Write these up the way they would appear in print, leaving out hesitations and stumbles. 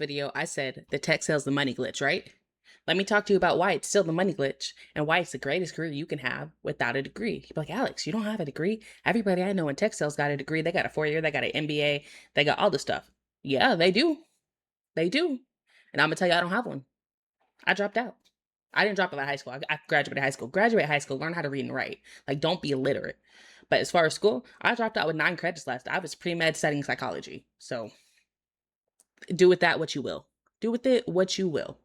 Video, I said the tech sales the money glitch, right? Let me talk to you about why it's still the money glitch and why it's the greatest career you can have without a degree. You'd be like, Alex, you don't have a degree? Everybody I know in tech sales got a degree. They got a 4 year, they got an MBA, they got all this stuff. Yeah, they do. They do. And I'm gonna tell you, I don't have one. I dropped out. I didn't drop out of high school. I graduated high school. Graduate high school, learn how to read and write. Like, don't be illiterate. But as far as school, I dropped out with 9 credits last. I was pre-med studying psychology. So do with that what you will. Do with it what you will.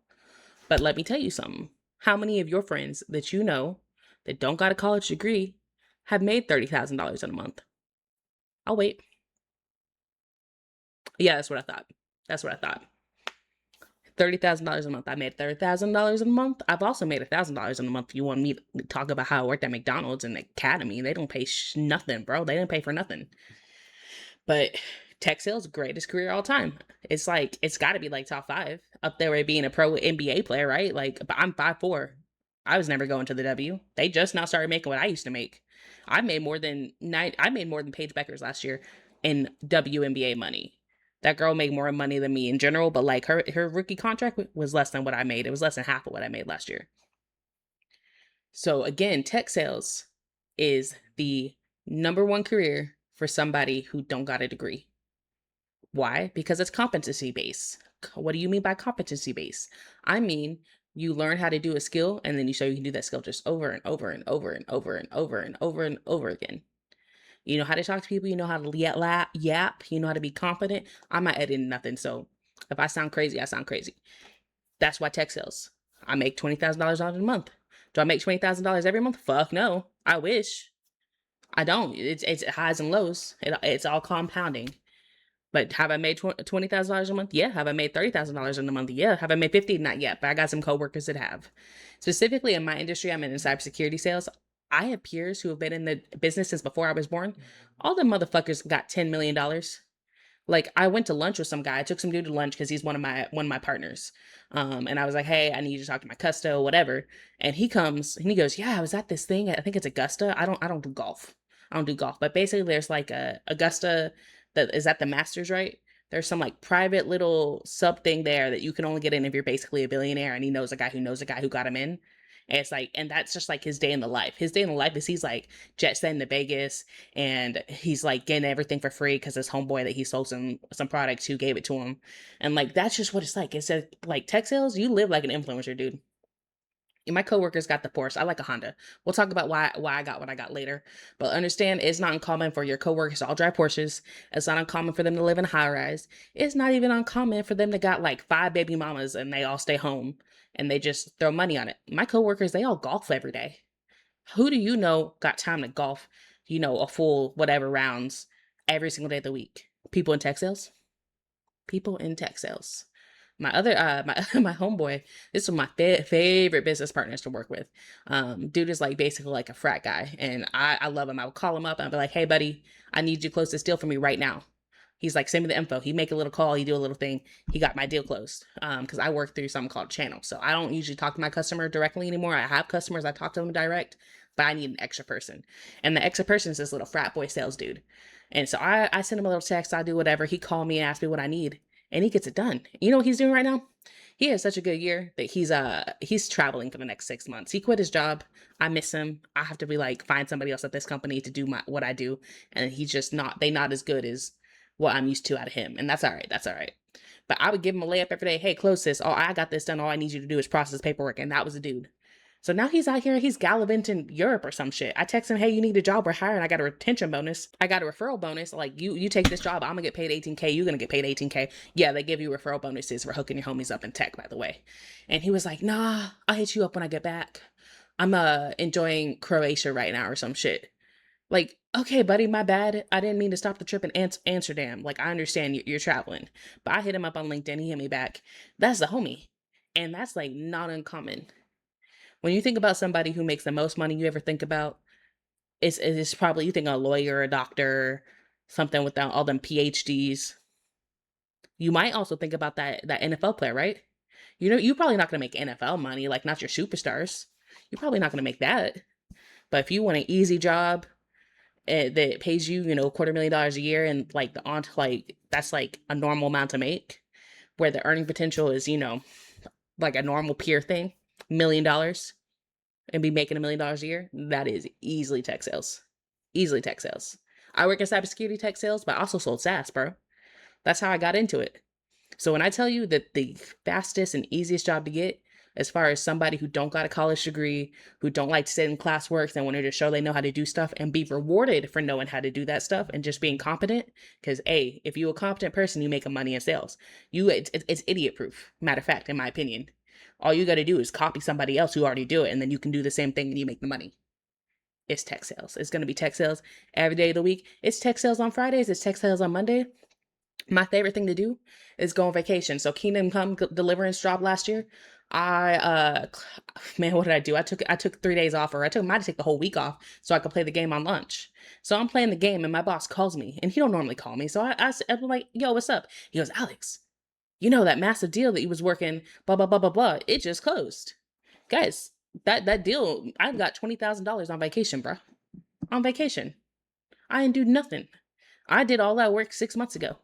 But let me tell you something. How many of your friends that you know that don't got a college degree have made $30,000 in a month? I'll wait. Yeah, that's what I thought. That's what I thought. $30,000 a month. I made $30,000 a month. I've also made $1,000 in a month. You want me to talk about how I worked at McDonald's and the Academy? They don't pay nothing, bro. They didn't pay for nothing. But tech sales, greatest career all time. It's like, it's got to be like top 5 up there with being a pro NBA player, right? Like, but I'm 5'4". I was never going to the W. They just now started making what I used to make. I made more than Paige Beckers last year in WNBA money. That girl made more money than me in general, but like her rookie contract was less than what I made. It was less than half of what I made last year. So again, tech sales is the #1 career for somebody who don't got a degree. Why? Because it's competency based. What do you mean by competency based? I mean, you learn how to do a skill and then you show you can do that skill just over and over and over and over and over and over and over again. You know how to talk to people, you know how to yap, you know how to be confident. I'm not editing nothing. So if I sound crazy, I sound crazy. That's why tech sales. I make $20,000 a month. Do I make $20,000 every month? Fuck no. I wish. I don't. It's highs and lows. It's all compounding. But have I made $20,000 a month? Yeah. Have I made $30,000 in a month? Yeah. Have I made 50? Not yet, but I got some coworkers that have. Specifically in my industry, I'm in cybersecurity sales. I have peers who have been in the business since before I was born. All the motherfuckers got $10 million. Like, I went to lunch with some guy. I took some dude to lunch because he's one of my partners. And I was like, hey, I need you to talk to my custo, whatever. And he comes and he goes, yeah, I was at this thing. I think it's Augusta. I don't do golf. I don't do golf. But basically there's like a Augusta that is at the Masters, right? There's some like private little sub thing there that you can only get in if you're basically a billionaire, and he knows a guy who knows a guy who got him in. And it's like, and that's just like his day in the life. His day in the life is he's like jet setting to Vegas, and he's like getting everything for free because his homeboy that he sold some products who gave it to him. And like, that's just what it's like. It's like tech sales, you live like an influencer, dude. My coworkers got the Porsche. I like a Honda. We'll talk about why I got what I got later. But understand, it's not uncommon for your coworkers to all drive Porsches. It's not uncommon for them to live in high rise. It's not even uncommon for them to got like 5 baby mamas and they all stay home and they just throw money on it. My coworkers, they all golf every day. Who do you know got time to golf, a full whatever rounds every single day of the week? People in tech sales? People in tech sales. My other my homeboy, this is my favorite business partners to work with. Dude is like basically like a frat guy, and I love him. I would call him up and I'd be like, hey buddy, I need you to close this deal for me right now. He's like, send me the info. He make a little call, he do a little thing. He got my deal closed. Because I work through something called channel. So I don't usually talk to my customer directly anymore. I have customers, I talk to them direct, but I need an extra person. And the extra person is this little frat boy sales dude. And so I send him a little text, I do whatever. He call me and ask me what I need. And he gets it done. You know what he's doing right now? He has such a good year that he's traveling for the next 6 months. He quit his job. I miss him. I have to be like find somebody else at this company to do what I do. And he's just not as good as what I'm used to out of him. And that's all right. That's all right. But I would give him a layup every day. Hey, close this. Oh, I got this done. All I need you to do is process paperwork. And that was a dude. So now he's out here, he's gallivanting Europe or some shit. I text him, hey, you need a job, we're hiring. I got a retention bonus. I got a referral bonus. Like, you take this job, I'm gonna get paid 18K, you're gonna get paid 18K. Yeah, they give you referral bonuses for hooking your homies up in tech, by the way. And he was like, nah, I'll hit you up when I get back. I'm enjoying Croatia right now or some shit. Like, okay, buddy, my bad. I didn't mean to stop the trip in Amsterdam. Like, I understand you're traveling. But I hit him up on LinkedIn, he hit me back. That's the homie. And that's like not uncommon. When you think about somebody who makes the most money you ever think about, it's probably, you think a lawyer, a doctor, something with all them PhDs. You might also think about that NFL player, right? You're probably not gonna make NFL money, like not your superstars. You're probably not gonna make that. But if you want an easy job that pays you, $250,000 a year, and like that's like a normal amount to make. where the earning potential is, like a normal peer thing, $1 million, and be making $1 million a year, that is easily tech sales. Easily tech sales. I work in cybersecurity tech sales, but I also sold SaaS, bro. That's how I got into it. So when I tell you that the fastest and easiest job to get, as far as somebody who don't got a college degree, who don't like to sit in classwork and want to show they know how to do stuff and be rewarded for knowing how to do that stuff and just being competent, because if you're a competent person, you make money in sales. It's idiot proof. Matter of fact, in my opinion, all you got to do is copy somebody else who already do it, and then you can do the same thing and you make the money. It's tech sales. It's going to be tech sales every day of the week. It's tech sales on Fridays. It's tech sales on Monday. My favorite thing to do is go on vacation. So Kingdom Come Deliverance dropped last year. Man, what did I do? I took 3 days off, or might have taken the whole week off so I could play the game on lunch. So I'm playing the game and my boss calls me, and he don't normally call me. So I'm like, yo, what's up? He goes, Alex, that massive deal that you was working, blah, blah, blah, blah, blah. It just closed. Guys, that deal, I've got $20,000 on vacation, bro. On vacation. I didn't do nothing. I did all that work 6 months ago.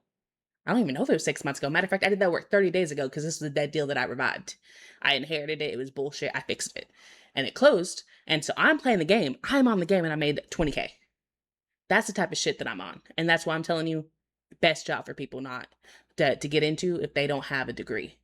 I don't even know if it was 6 months ago. Matter of fact, I did that work 30 days ago because this was that deal that I revived. I inherited it. It was bullshit. I fixed it. And it closed. And so I'm playing the game. I'm on the game and I made 20K. That's the type of shit that I'm on. And that's why I'm telling you, best job for people not to get into if they don't have a degree.